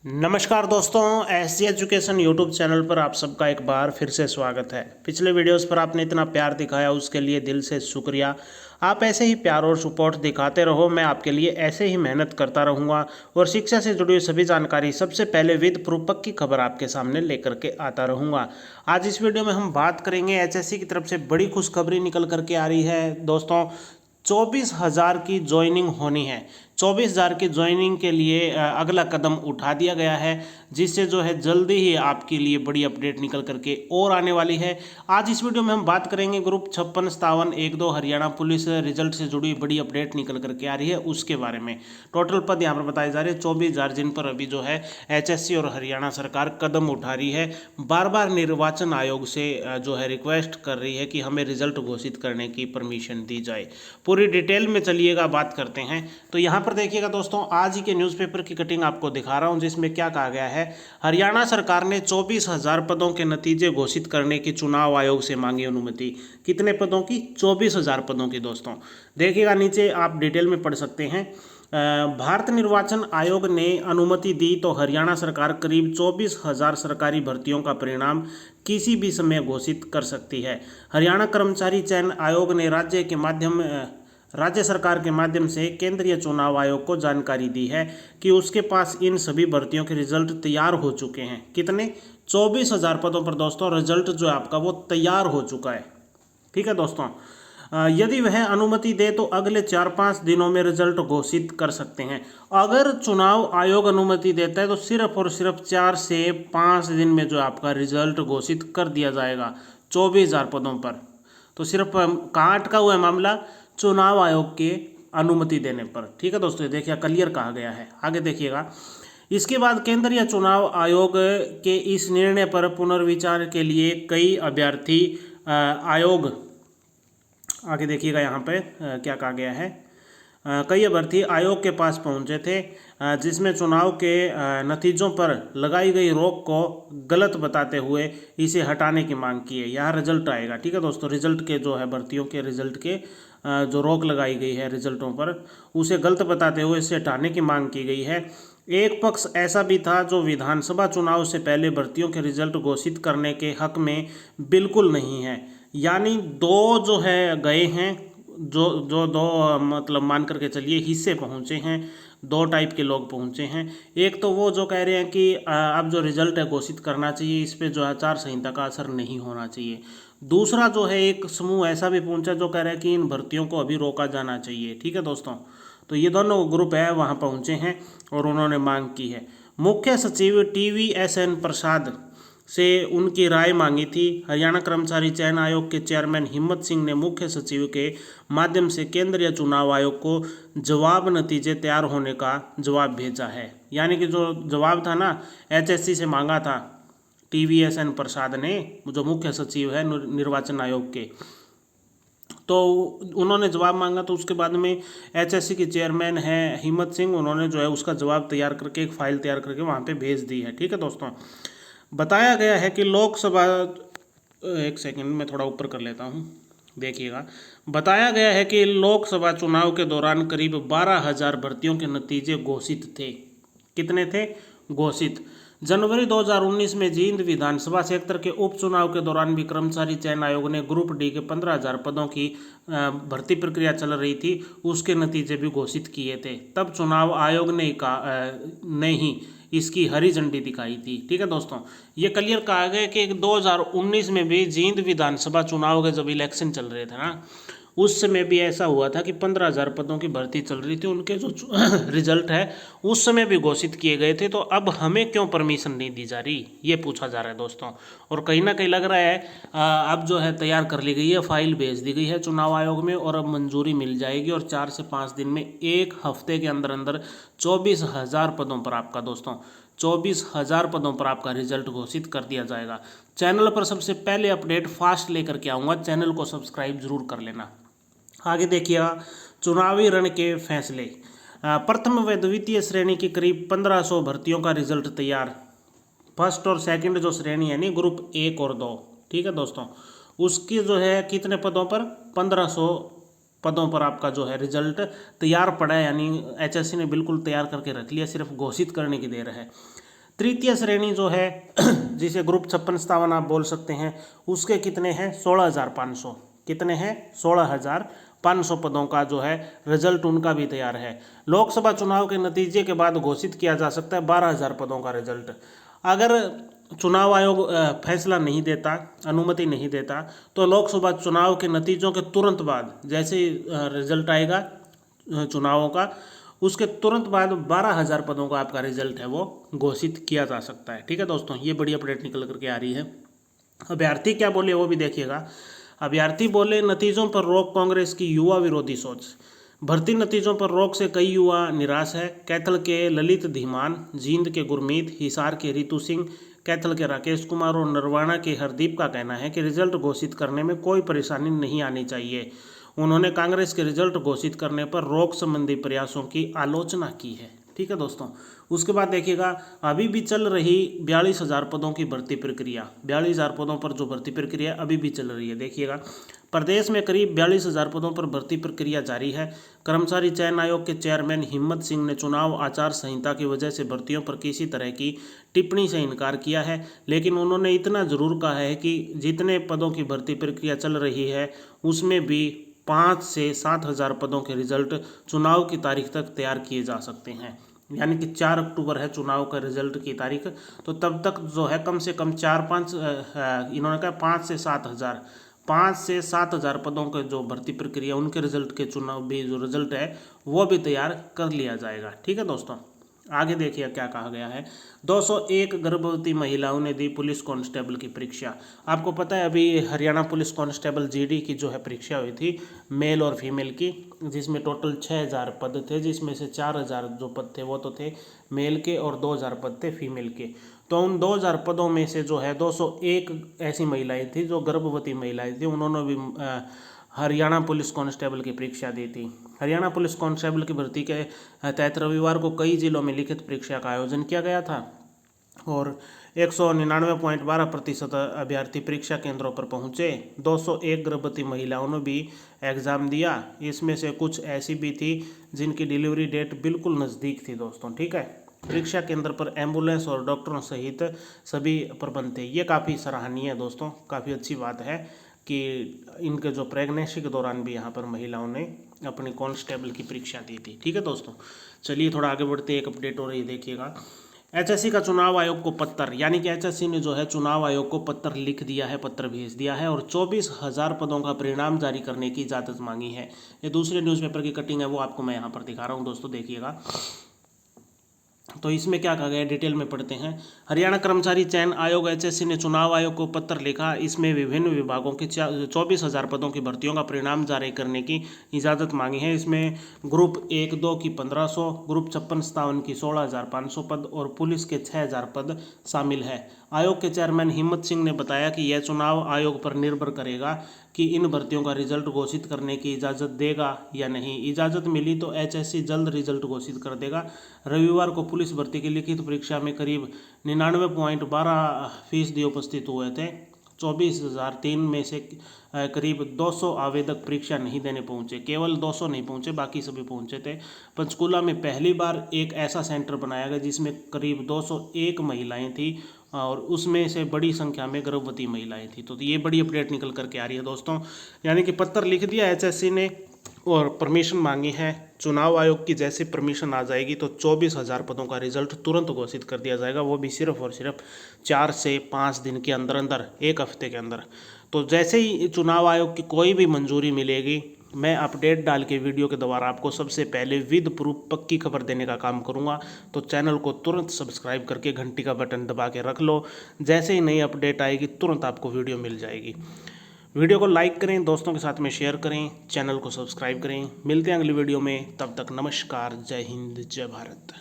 नमस्कार दोस्तों, S C education YouTube channel पर आप सबका एक बार फिर से स्वागत है। पिछले वीडियोस पर आपने इतना प्यार दिखाया, उसके लिए दिल से शुक्रिया। आप ऐसे ही प्यार और सपोर्ट दिखाते रहो, मैं आपके लिए ऐसे ही मेहनत करता रहूँगा और शिक्षा से जुड़ी हुई सभी जानकारी सबसे पहले विद प्रूफ की खबर आपके सामने लेकर के आता रहूँगा। आज इस वीडियो में हम बात करेंगे एचएससी की तरफ से बड़ी खुशखबरी निकल करके आ रही है दोस्तों। 24,000 की ज्वाइनिंग होनी है। 24,000 की ज्वाइनिंग के लिए अगला कदम उठा दिया गया है, जिससे जो है जल्दी ही आपके लिए बड़ी अपडेट निकल करके और आने वाली है। आज इस वीडियो में हम बात करेंगे ग्रुप 565712 हरियाणा पुलिस रिजल्ट से जुड़ी बड़ी अपडेट निकल करके आ रही है, उसके बारे में। टोटल पद यहाँ पर बताए जा रहे हैं 24,000, जिन पर अभी जो है एचएससी और हरियाणा सरकार कदम उठा रही है। बार बार निर्वाचन आयोग से जो है रिक्वेस्ट कर रही है कि हमें रिजल्ट घोषित करने की परमिशन दी जाए। पूरी डिटेल में चलिएगा बात करते हैं। तो यहाँ पर देखिएगा दोस्तों, आज ही के न्यूज़पेपर की कटिंग आपको दिखा रहा हूँ, जिसमें क्या कहा गया है। हरियाणा सरकार ने 24,000 पदों के नतीजे घोषित करने की चुनाव आयोग से मांगी अनुमति। कितने पदों की? 24,000 पदों की दोस्तों। देखिएगा नीचे आप डिटेल में पढ़ सकते हैं। भारत निर्वाचन आयोग ने अनुमति दी तो हरियाणा सरकार करीब 24,000 सरकारी भर्तियों का परिणाम किसी भी समय घोषित कर सकती है। हरियाणा कर्मचारी चयन आयोग ने राज्य सरकार के माध्यम से केंद्रीय चुनाव आयोग को जानकारी दी है कि उसके पास इन सभी भर्तियों के रिजल्ट तैयार हो चुके हैं। कितने? 24,000 पदों पर दोस्तों रिजल्ट जो है आपका वो तैयार हो चुका है। ठीक है दोस्तों, यदि वह अनुमति दे तो अगले 4-5 दिनों में रिजल्ट घोषित कर सकते हैं। अगर चुनाव आयोग अनुमति देता है तो सिर्फ और सिर्फ 4 से 5 दिन में जो आपका रिजल्ट घोषित कर दिया जाएगा 24,000 पदों पर। तो सिर्फ कहाँ अटका हुआ है मामला? चुनाव आयोग के अनुमति देने पर। ठीक है दोस्तों, देखिए क्लियर कहा गया है। आगे देखिएगा, इसके बाद केंद्रीय चुनाव आयोग के इस निर्णय पर पुनर्विचार के लिए कई अभ्यर्थी आयोग, आगे देखिएगा यहाँ पे क्या कहा गया है। कई अभ्यर्थी आयोग के पास पहुंचे थे, जिसमें चुनाव के नतीजों पर लगाई गई रोक को गलत बताते हुए इसे हटाने की मांग की है। यहाँ रिजल्ट आएगा। ठीक है दोस्तों, रिजल्ट के जो है भर्तियों के रिजल्ट के जो रोक लगाई गई है रिजल्टों पर, उसे गलत बताते हुए इसे हटाने की मांग की गई है। एक पक्ष ऐसा भी था जो विधानसभा चुनाव से पहले भर्तियों के रिजल्ट घोषित करने के हक में बिल्कुल नहीं है। यानी दो जो है गए हैं, जो दो मतलब मान करके चलिए हिस्से पहुंचे हैं। दो टाइप के लोग पहुंचे हैं। एक तो वो जो कह रहे हैं कि अब जो रिजल्ट है घोषित करना चाहिए, इस पे जो आचार संहिता का असर नहीं होना चाहिए। दूसरा जो है एक समूह ऐसा भी पहुंचा जो कह रहा है कि इन भर्तियों को अभी रोका जाना चाहिए। ठीक है दोस्तों, तो ये दोनों ग्रुप है वहाँ पहुँचे हैं और उन्होंने मांग की है। मुख्य सचिव TVSN प्रसाद से उनकी राय मांगी थी। हरियाणा कर्मचारी चयन आयोग के चेयरमैन हिम्मत सिंह ने मुख्य सचिव के माध्यम से केंद्रीय चुनाव आयोग को जवाब नतीजे तैयार होने का जवाब भेजा है। यानी कि जो जवाब था ना, HSC से मांगा था TVSN प्रसाद ने, जो मुख्य सचिव है निर्वाचन आयोग के, तो उन्होंने जवाब मांगा। तो उसके बाद में HSC के चेयरमैन हैं हिम्मत सिंह, उन्होंने जो है उसका जवाब तैयार करके एक फाइल तैयार करके वहाँ पे भेज दी है। ठीक है दोस्तों, बताया गया है कि लोकसभा, एक सेकंड में थोड़ा ऊपर कर लेता हूँ, देखिएगा। बताया गया है कि लोकसभा चुनाव के दौरान करीब 12,000 भर्तियों के नतीजे घोषित थे। कितने थे घोषित? जनवरी 2019 में जींद विधानसभा क्षेत्र के उपचुनाव के दौरान भी कर्मचारी चयन आयोग ने ग्रुप डी के 15,000 पदों की भर्ती प्रक्रिया चल रही थी, उसके नतीजे भी घोषित किए थे। तब चुनाव आयोग ने ही इसकी हरी झंडी दिखाई थी। ठीक है दोस्तों, ये क्लियर कहा गया कि 2019 में भी जींद विधानसभा चुनाव के जब इलेक्शन चल रहे थे ना, उस समय भी ऐसा हुआ था कि 15,000 पदों की भर्ती चल रही थी, उनके जो रिजल्ट है उस समय भी घोषित किए गए थे। तो अब हमें क्यों परमिशन नहीं दी जा रही, ये पूछा जा रहा है दोस्तों। और कहीं ना कहीं लग रहा है अब जो है तैयार कर ली गई है, फाइल भेज दी गई है चुनाव आयोग में और अब मंजूरी मिल जाएगी और 4 से 5 दिन में, एक हफ्ते के अंदर अंदर 24,000 पदों पर आपका दोस्तों 24,000 पदों पर आपका रिजल्ट घोषित कर दिया जाएगा। चैनल पर सबसे पहले अपडेट फास्ट लेकर के आऊँगा, चैनल को सब्सक्राइब जरूर कर लेना। आगे देखिएगा, चुनावी रण के फैसले। प्रथम व द्वितीय श्रेणी की करीब 1,500 भर्तियों का रिजल्ट तैयार। फर्स्ट और सेकंड जो श्रेणी है नहीं, ग्रुप 1 और 2, ठीक है दोस्तों, उसकी जो है कितने पदों पर? 1,500 पदों पर आपका जो है रिजल्ट तैयार पड़ा है। यानी HSC ने बिल्कुल तैयार करके रख लिया, सिर्फ घोषित करने की देर है। तृतीय श्रेणी जो है जिसे ग्रुप 56-57 आप बोल सकते हैं, उसके कितने हैं 16,500। कितने हैं 16,500 पदों का जो है रिजल्ट उनका भी तैयार है। लोकसभा चुनाव के नतीजे के बाद घोषित किया जा सकता है 12,000 पदों का रिजल्ट। अगर चुनाव आयोग फैसला नहीं देता, अनुमति नहीं देता, तो लोकसभा चुनाव के नतीजों के तुरंत बाद जैसे ही रिजल्ट आएगा चुनावों का, उसके तुरंत बाद 12,000 पदों का आपका रिजल्ट है वो घोषित किया जा सकता है। ठीक है दोस्तों, ये बड़ी अपडेट निकल करके आ रही है। अभ्यर्थी क्या बोले वो भी देखिएगा। अभ्यर्थी बोले, नतीजों पर रोक कांग्रेस की युवा विरोधी सोच। भर्ती नतीजों पर रोक से कई युवा निराश है। कैथल के ललित धीमान, जींद के गुरमीत, हिसार के रितु सिंह, कैथल के राकेश कुमार और नरवाना के हरदीप का कहना है कि रिजल्ट घोषित करने में कोई परेशानी नहीं आनी चाहिए। उन्होंने कांग्रेस के रिजल्ट घोषित करने पर रोक संबंधी प्रयासों की आलोचना की है। ठीक है दोस्तों, उसके बाद देखिएगा, अभी भी चल रही 42,000 पदों की भर्ती प्रक्रिया। 42,000 पदों पर जो भर्ती प्रक्रिया अभी भी चल रही है। देखिएगा, प्रदेश में करीब 42,000 पदों पर भर्ती प्रक्रिया जारी है। कर्मचारी चयन आयोग के चेयरमैन हिम्मत सिंह ने चुनाव आचार संहिता की वजह से भर्तियों पर किसी तरह की टिप्पणी से इनकार किया है, लेकिन उन्होंने इतना जरूर कहा है कि जितने पदों की भर्ती प्रक्रिया चल रही है उसमें भी 5 से 7,000 पदों के रिजल्ट चुनाव की तारीख तक तैयार किए जा सकते हैं। यानी कि 4 अक्टूबर है चुनाव का रिजल्ट की तारीख, तो तब तक जो है कम से कम 4-5 इन्होंने कहा 5 से 7,000 पदों के जो भर्ती प्रक्रिया उनके रिजल्ट के चुनाव भी जो रिजल्ट है वो भी तैयार कर लिया जाएगा। ठीक है दोस्तों, आगे देखिए क्या कहा गया है। 201 गर्भवती महिलाओं ने दी पुलिस कांस्टेबल की परीक्षा। आपको पता है अभी हरियाणा पुलिस कांस्टेबल जीडी की जो है परीक्षा हुई थी मेल और फीमेल की, जिसमें टोटल 6,000 पद थे, जिसमें से 4,000 जो पद थे वो तो थे मेल के और 2,000 पद थे फीमेल के। तो उन 2,000 पदों में से जो है 201 ऐसी महिलाएं थी जो गर्भवती महिलाएं थी, उन्होंने भी हरियाणा पुलिस कांस्टेबल की परीक्षा दी थी। हरियाणा पुलिस कांस्टेबल की भर्ती के तहत रविवार को कई जिलों में लिखित परीक्षा का आयोजन किया गया था और 199.12% अभ्यर्थी परीक्षा केंद्रों पर पहुंचे। 201 गर्भवती महिलाओं ने भी एग्ज़ाम दिया। इसमें से कुछ ऐसी भी थी जिनकी डिलीवरी डेट बिल्कुल नज़दीक थी दोस्तों। ठीक है, परीक्षा केंद्र पर एम्बुलेंस और डॉक्टरों सहित सभी प्रबंध थे। ये काफ़ी सराहनीय है दोस्तों, काफ़ी अच्छी बात है कि इनके जो प्रेगनेंसी के दौरान भी यहाँ पर महिलाओं ने अपनी कांस्टेबल की परीक्षा दी थी। ठीक है दोस्तों, चलिए थोड़ा आगे बढ़ते एक अपडेट हो रही है। देखिएगा, एचएससी का चुनाव आयोग को पत्र, यानी कि एचएससी ने जो है चुनाव आयोग को पत्र लिख दिया है, पत्र भेज दिया है और 24,000 पदों का परिणाम जारी करने की इजाज़त मांगी है। ये दूसरे न्यूज़पेपर की कटिंग है, वो आपको मैं यहाँ पर दिखा रहा हूँ दोस्तों। देखिएगा, तो इसमें क्या कहा गया है डिटेल में पढ़ते हैं। हरियाणा कर्मचारी चयन आयोग एचएससी ने चुनाव आयोग को पत्र लिखा। इसमें विभिन्न विभागों की 24,000 पदों की भर्तियों का परिणाम जारी करने की इजाज़त मांगी है। इसमें ग्रुप 1-2 की 1,500, ग्रुप 56-57 की 16,500 पद और पुलिस के 6,000 पद शामिल है। आयोग के चेयरमैन हिम्मत सिंह ने बताया कि यह चुनाव आयोग पर निर्भर करेगा कि इन भर्तियों का रिजल्ट घोषित करने की इजाज़त देगा या नहीं। इजाज़त मिली तो एचएससी जल्द रिजल्ट घोषित कर देगा। रविवार को पुलिस भर्ती की लिखित परीक्षा में करीब 99.12% उपस्थित हुए थे। 24,003 में से करीब 200 आवेदक परीक्षा नहीं देने पहुंचे। केवल 200 नहीं पहुंचे, बाकी सभी पहुंचे थे। पंचकूला में पहली बार एक ऐसा सेंटर बनाया गया जिसमें करीब 201 महिलाएं थी और उसमें से बड़ी संख्या में गर्भवती महिलाएं थी। तो ये बड़ी अपडेट निकल करके आ रही है दोस्तों, यानी कि पत्र लिख दिया एचएससी ने और परमिशन मांगी है। चुनाव आयोग की जैसे परमिशन आ जाएगी तो 24,000 पदों का रिजल्ट तुरंत घोषित कर दिया जाएगा, वो भी सिर्फ और सिर्फ 4 से 5 दिन के अंदर अंदर, एक हफ्ते के अंदर। तो जैसे ही चुनाव आयोग की कोई भी मंजूरी मिलेगी, मैं अपडेट डाल के वीडियो के द्वारा आपको सबसे पहले विद प्रूफ पक्की खबर देने का काम करूंगा। तो चैनल को तुरंत सब्सक्राइब करके घंटी का बटन दबा के रख लो। जैसे ही नई अपडेट आएगी तुरंत आपको वीडियो मिल जाएगी। वीडियो को लाइक करें, दोस्तों के साथ में शेयर करें, चैनल को सब्सक्राइब करें। मिलते हैं अगली वीडियो में, तब तक नमस्कार, जय हिंद, जय भारत।